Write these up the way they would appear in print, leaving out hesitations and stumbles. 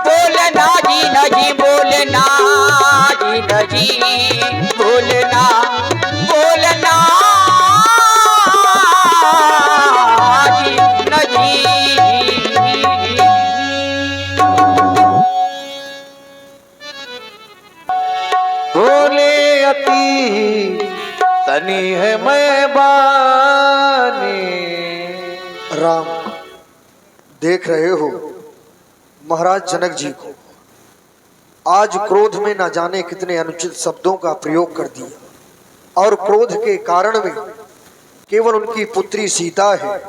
बोलना जी नहीं बोलना जी नहीं बोलना बोलना जी नहीं। बोले अति तनी है मैं बानी। राम, देख रहे हो महाराज जनक जी को आज क्रोध में न जाने कितने अनुचित शब्दों का प्रयोग कर दिया और क्रोध के कारण में केवल उनकी पुत्री सीता है।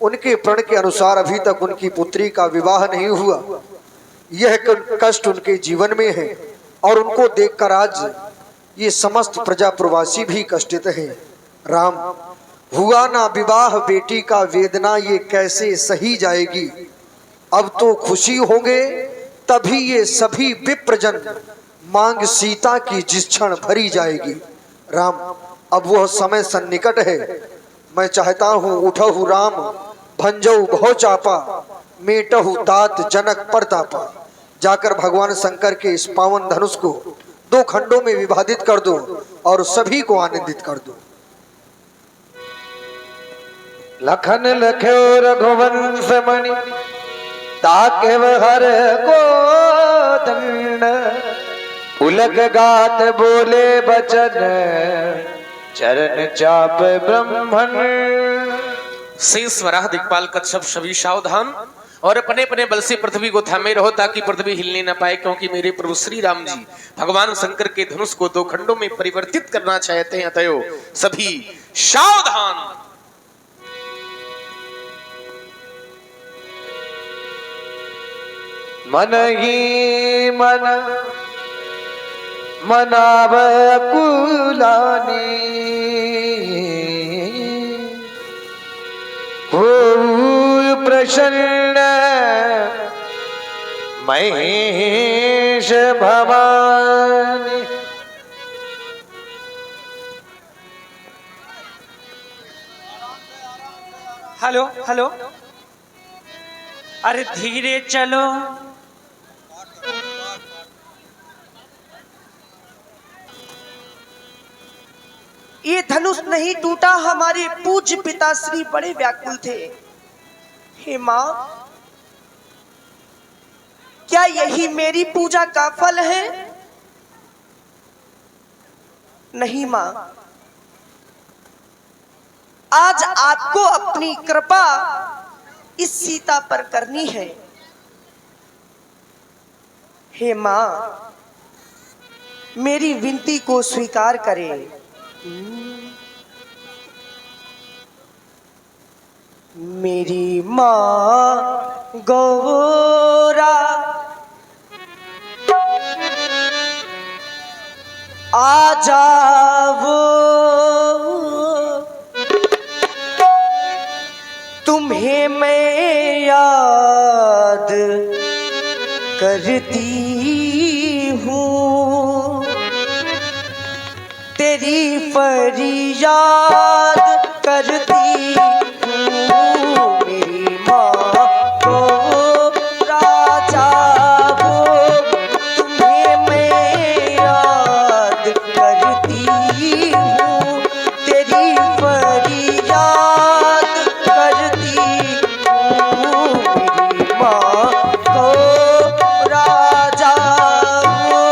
उनके प्रण के अनुसार अभी तक उनकी पुत्री का विवाह नहीं हुआ। यह कष्ट उनके जीवन में है और उनको देखकर आज ये समस्त प्रजा प्रवासी भी कष्टित हैं। राम, हुआ ना विवाह बेटी का वेदना ये कैसे सही जाएगी। अब तो खुशी होंगे तभी ये सभी विप्रजन मांग सीता की जिस क्षण भरी जाएगी। राम, अब वह समय सन्निकट है। मैं चाहता हूँ उठहु राम भंजऊ भौ चापा मेटहु तात जनक परतापा। जाकर भगवान शंकर के इस पावन धनुष को 2 खंडों में विभाजित कर दो और सभी को आनंदित कर दो। लखन लख्यो रघुवंश मणि ताके हर को दंड। उलग गात बोले बचन चरण चाप ब्रह्मण। शेष वराह दिक्पाल कच्छप सभी सावधान और अपने अपने बल से पृथ्वी को थामे रहो ताकि पृथ्वी हिलने न पाए, क्योंकि मेरे प्रभु श्री राम जी भगवान शंकर के धनुष को 2 खंडों में परिवर्तित करना चाहते हैं। अतएव सभी सावधान। मन ही मन मनाव कुलानी। हो प्रसन्न महेश भवानी। हेलो हेलो, अरे धीरे चलो। ये धनुष नहीं टूटा, हमारे पूज्य पिताश्री बड़े व्याकुल थे। हे माँ, क्या यही मेरी पूजा का फल है? नहीं माँ, आज आपको अपनी कृपा इस सीता पर करनी है। हे माँ, मेरी विनती को स्वीकार करें। मेरी माँ गौरा आ जाओ, तुम्हें मैं याद करती हूँ, तेरी फरियाद करती हूँ। मेरी माँ को राजा वो, तुम्हें मैं याद करती हूँ, तेरी फरियाद करती हूँ। मेरी माँ को राजा वो।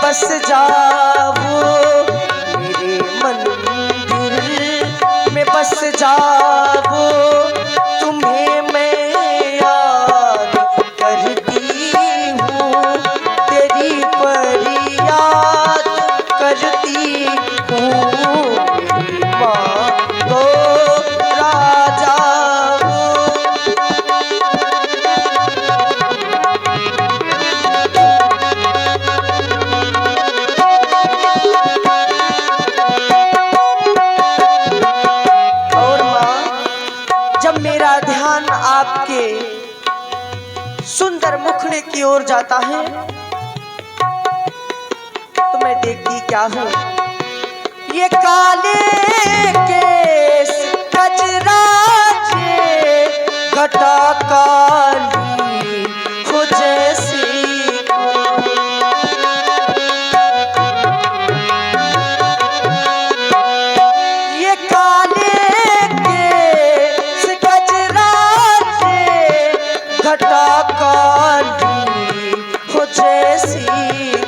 बस जाओ, मेरे मंदिर में बस जाओ, तुम्हें मैं याद करती हूँ, तेरी फरियाद करती हूँ, मेरी माँ को राजा। और माँ, जब मेरा ध्यान आपके सुंदर मुखड़े की ओर जाता है तो मैं देखती क्या हूँ, ये काले केस कजराचे घटा काली हो जैसी। ये काले केस कजराचे घटा काली हो जैसी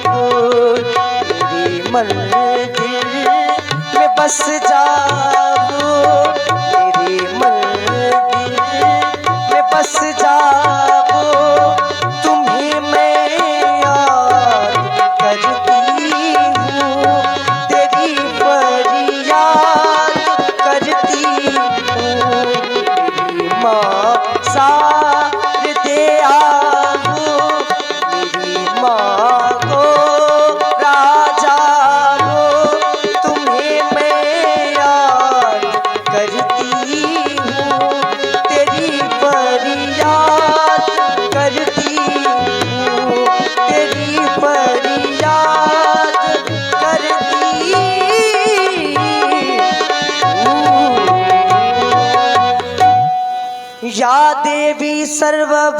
कोई, मेरी मंदिर में बस जाओ, मेरे मंदिर में बस जाओ, तुम्हें मैं याद करती हूँ, तेरी फरियाद करती हूँ, मेरी माँ सार दे आओ, मेरी माँ को राजा हो, तुम्हें मैं याद करती हूँ, तेरी फरियाद करती हूँ, तेरी फरियाद करती हूँ। या देवी सर्वभूतेषु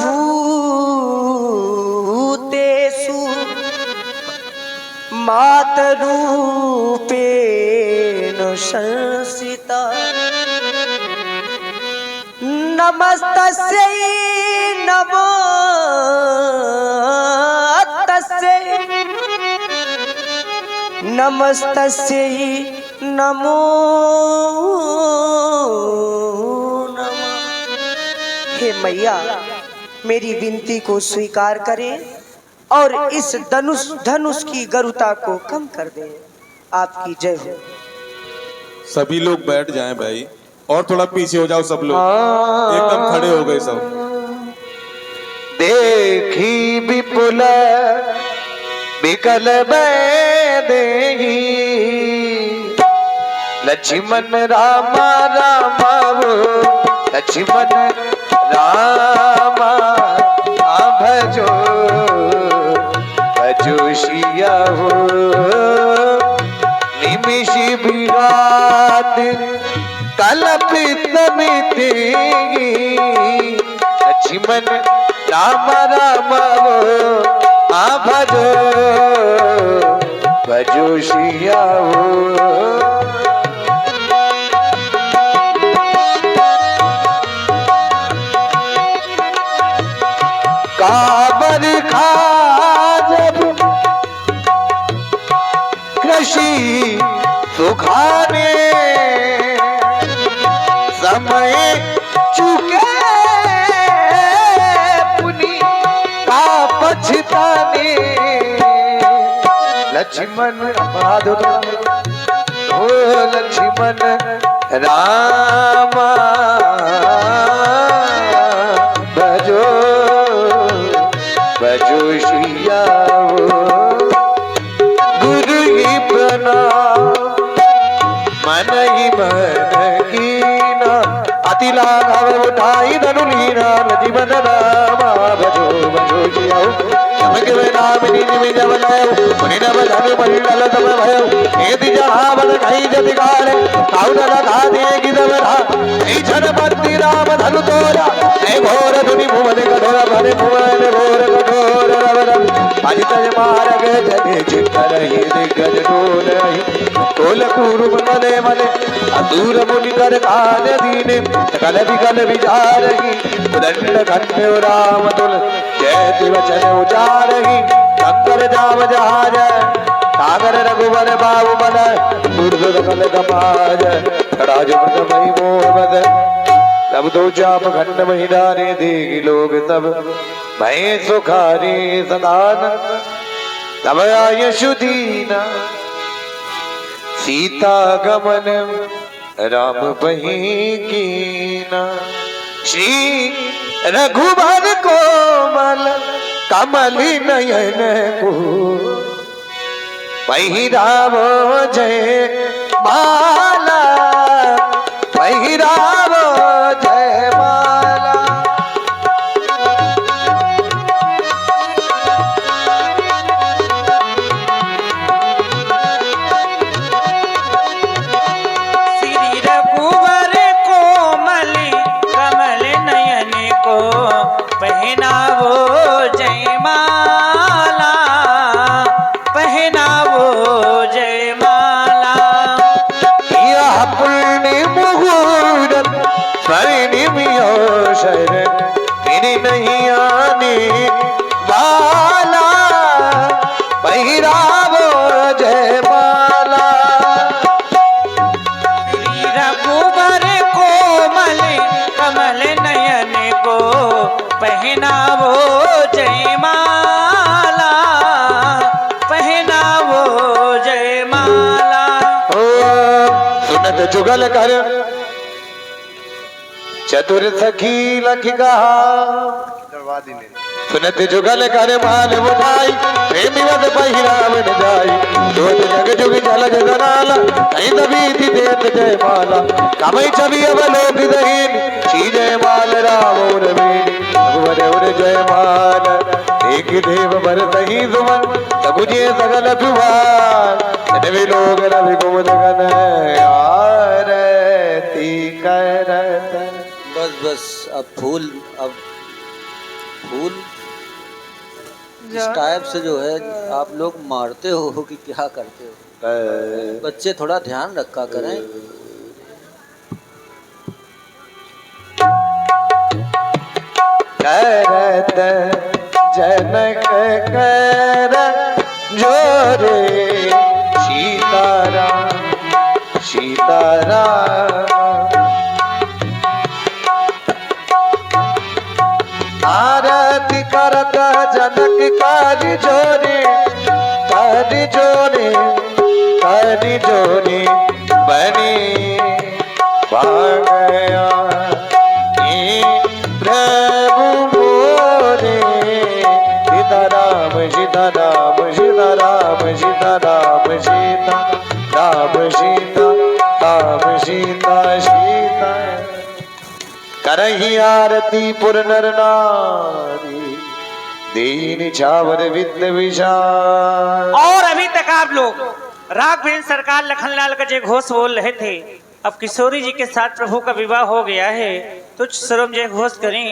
मातरूपेण संस्थिता, नमस्तस्यै नमस्तस्यै नमस्तस्यै नमो नमः। हे मैया, मेरी विनती को स्वीकार करें और इस धनुष की गरुता को कम कर दें। आपकी जय हो। सभी लोग बैठ जाएं भाई, और थोड़ा पीछे हो जाओ सब लोग, एकदम खड़े हो गए सब। देखी विपुल विकल देही, लक्ष्मण रामा रामा वो लक्ष्मण रामा भजो भजो शिया हो, निमिषि विराट कल्पित मिटेगी, लक्ष्मण राम राम वो भजो भजो शिया हो। काबर खा जब कृषि सुखाने, समय चुके पुनि का पछताने, लक्ष्मण ओ लक्ष्मण रामा भजो भजो शिया हो, गुरु ही प्रणाम मन ही मन कीना, अति लाघव उठाई धनु लीना, जीवन रामा भजो भजो शिया हो, नमक में नाम निज में जब लायो, मुनि नव धनु मंडल तब भयो, एति जहावन कहीं जति काले, काउ न लगा दिए गिदव रा, ऐ छनपति राम धनु तोरा, ऐ घोर धुनि भुवन कठोर भरे भुवन घोर कठोर रवर, अजित मार्ग जगे चित्त रही दिग्गज डोलहि, तोल कुरुम मने मने असूर मुनि कर कान दीने, सकल विकल विचारहि, दंड खंड राम तुल जय वचन उचारहि, शंकर जाम जहाज सागर रघुवर बाबू मन दूर कल कपाज खड़ाज मृगमयी मोह मद तब दो चाप खंड महिलारे देगी लोग तब भय सुखारी सदानंद तब यशुदीना सीता गमन राम बही कीना श्री रघुबर कोमल कमली नयन को पहिरावो जय माला पहिरावो जय माला श्री रघुवर कोमल कमल नयन को पहनावो जयमाला, पहनावो जयमाला। यह पुण्य मुहूर्त स्वर्णिम अवसर फिर नहीं आने वाला पहिरावो जय माला श्री रघुवर कोमल कमल नयन को पहनावो जयमाला, पहनावो जयमाला। सुनत जुगल कर चतुर सखी लख कहा सुनत जुगल कर माल उठाई प्रेमी वद पहिराव न जाई जोत जग जुग जल जनाला कहीं दबी देत जय माला कमई छवि अवलोक दहीन श्री जय माल राम रवीन रघुवर उर जय माल एक देव भर दही सुमन सबुझे सगल सुभान नवी लोग रवि कुमुद गन आरती करत बस अब फूल इस टाइप से जो है आप लोग मारते हो कि क्या करते हो? बच्चे थोड़ा ध्यान रखा करें। करत जनक कर जोरे सीताराम सीताराम आरती करत जनक कर जोरे बने भागया प्रभु मोरे सीताराम सीताराम सीताराम सीताराम सीता राम सीता राम सीता सीता करही आरती पुर नर नारी दीन छावर विद्य विशाल। और अभी तक आप लोग राघवेंद्र सरकार लखनलाल का जय घोष बोल रहे थे। अब किशोरी जी के साथ प्रभु का विवाह हो गया है तो सर्वम जय घोष करें।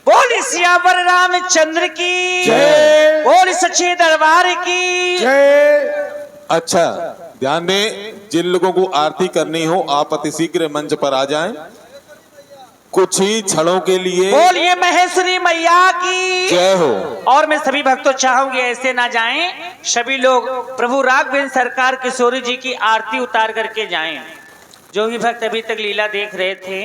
बोल सियावर रामचंद्र की जय। बोल सच्चे दरबार की अच्छा ध्यान दें, जिन लोगों को आरती करनी हो आप अति शीघ्र मंच पर आ जाएं। कुछ ही क्षणों के लिए बोलिए महेश्वरी मैया की जय हो। और मैं सभी भक्तों चाहूंगी ऐसे ना जाएं, सभी लोग प्रभु राघवेंद्र सरकार किशोरी जी की आरती उतार करके जाएं। जो भी भक्त अभी तक लीला देख रहे थे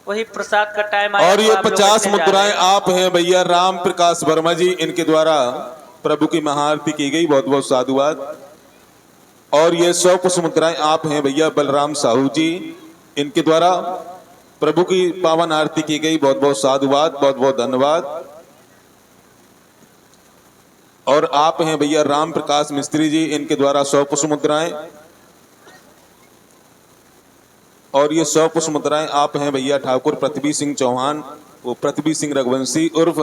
वही प्रसाद का टाइम आया। और ये तो आप लोग 50 ऐसे जा मुद्राएं रहे हैं। आप हैं भैया राम प्रकाश वर्मा जी, इनके द्वारा प्रभु की महाआरती की गई, बहुत बहुत साधुवाद। और ये 100 पुष्प मुद्राएं आप हैं भैया बलराम साहू जी, इनके द्वारा प्रभु की पावन आरती की गई, बहुत बहुत साधुवाद, बहुत बहुत धन्यवाद। और आप हैं भैया राम प्रकाश मिस्त्री जी, इनके द्वारा 100 पुष्प मुद्राएं। और ये 100 पुष्प मुद्राएं आप हैं भैया ठाकुर पृथ्वी सिंह चौहान, वो पृथ्वी सिंह रघुवंशी उर्फ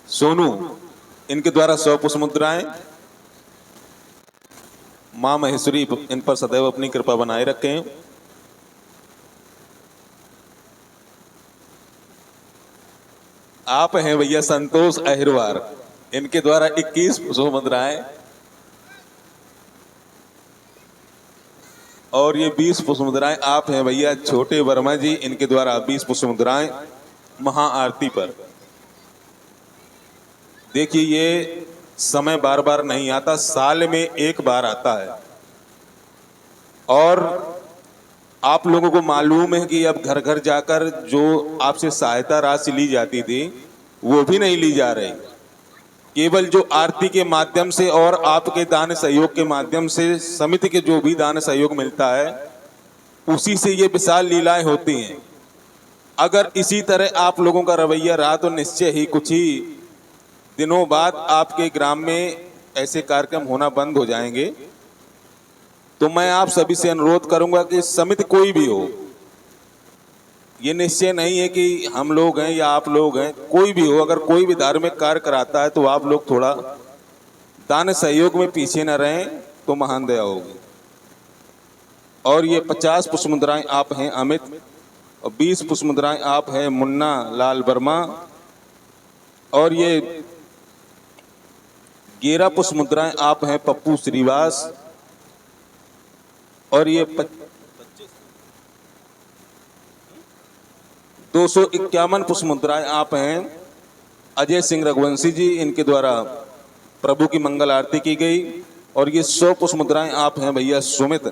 सोनू, इनके द्वारा 100 पुष्प मुद्राएं। मां महेश्वरी इन पर सदैव अपनी कृपा बनाए रखें। आप हैं भैया संतोष अहिरवार, इनके द्वारा 21 पुष्प मुद्राएं। और ये 20 पुष्प मुद्राएं आप हैं भैया छोटे वर्मा जी, इनके द्वारा 20 पुष्प मुद्राएं महाआरती पर। देखिए ये समय बार बार नहीं आता, साल में एक बार आता है। और आप लोगों को मालूम है कि अब घर घर जाकर जो आपसे सहायता राशि ली जाती थी वो भी नहीं ली जा रही। केवल जो आरती के माध्यम से और आपके दान सहयोग के माध्यम से समिति के जो भी दान सहयोग मिलता है उसी से ये विशाल लीलाएं होती हैं। अगर इसी तरह आप लोगों का रवैया रहा तो निश्चय ही कुछ ही दिनों बाद आपके ग्राम में ऐसे कार्यक्रम होना बंद हो जाएंगे। तो मैं आप सभी से अनुरोध करूंगा कि समिति कोई भी हो, ये निश्चय नहीं है कि हम लोग हैं या आप लोग हैं, कोई भी हो, अगर कोई भी धार्मिक कार्य कराता है तो आप लोग थोड़ा दान सहयोग में पीछे न रहें तो महान दया होगी। और ये 50 पुष्प मुद्राएं आप हैं अमित, और 20 पुष्प मुद्राएं आप हैं मुन्ना लाल वर्मा, और ये 11 पुष्प मुद्राएं आप हैं पप्पू श्रीवास, और ये 251 पुष्प मुद्राएं आप हैं अजय सिंह रघुवंशी जी, इनके द्वारा प्रभु की मंगल आरती की गई। और ये 100 पुष्प मुद्राएं आप हैं भैया सुमित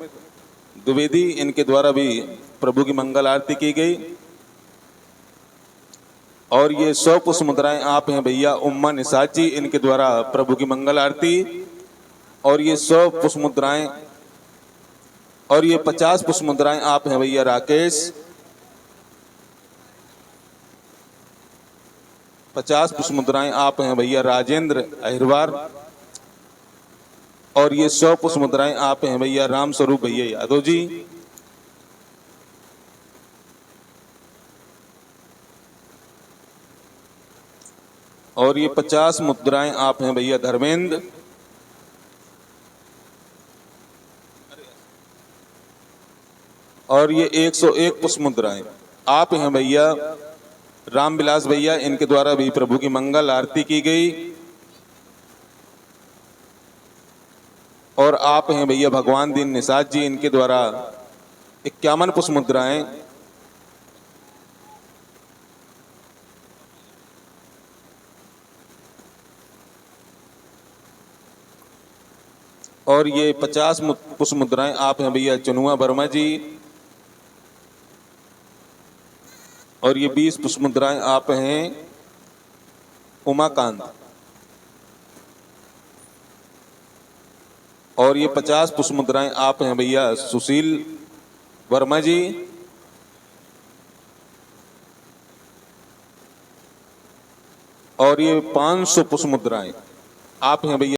द्विवेदी, इनके द्वारा भी प्रभु की मंगल आरती की गई। और ये 100 पुष्प मुद्राएं आप हैं भैया उम्मा निषाद जी, इनके द्वारा प्रभु की मंगल आरती। और ये 100 पुष्प मुद्राएं और ये 50 पुष्प मुद्राएं आप हैं भैया राकेश, 50 पुष्प मुद्राएं आप हैं भैया राजेंद्र अहिरवार, और ये 100 पुष्प मुद्राएं आप हैं भैया राम स्वरूप भैया यादव जी। और ये 50 मुद्राएं आप हैं भैया धर्मेंद्र। और ये 101 पुष्प मुद्राएं आप हैं भैया रामविलास भैया, इनके द्वारा भी प्रभु की मंगल आरती की गई। और आप हैं भैया भगवान दीन निषाद जी, इनके द्वारा 51 पुष्प मुद्राएं। और ये 50 पुष्प मुद्राएं आप हैं भैया चनुआ वर्मा जी। और ये 20 पुष्प मुद्राएं आप हैं उमाकांत। और ये 50 पुष्प मुद्राएं आप हैं भैया सुशील वर्मा जी। और ये 500 पुष्प मुद्राएं आप हैं भैया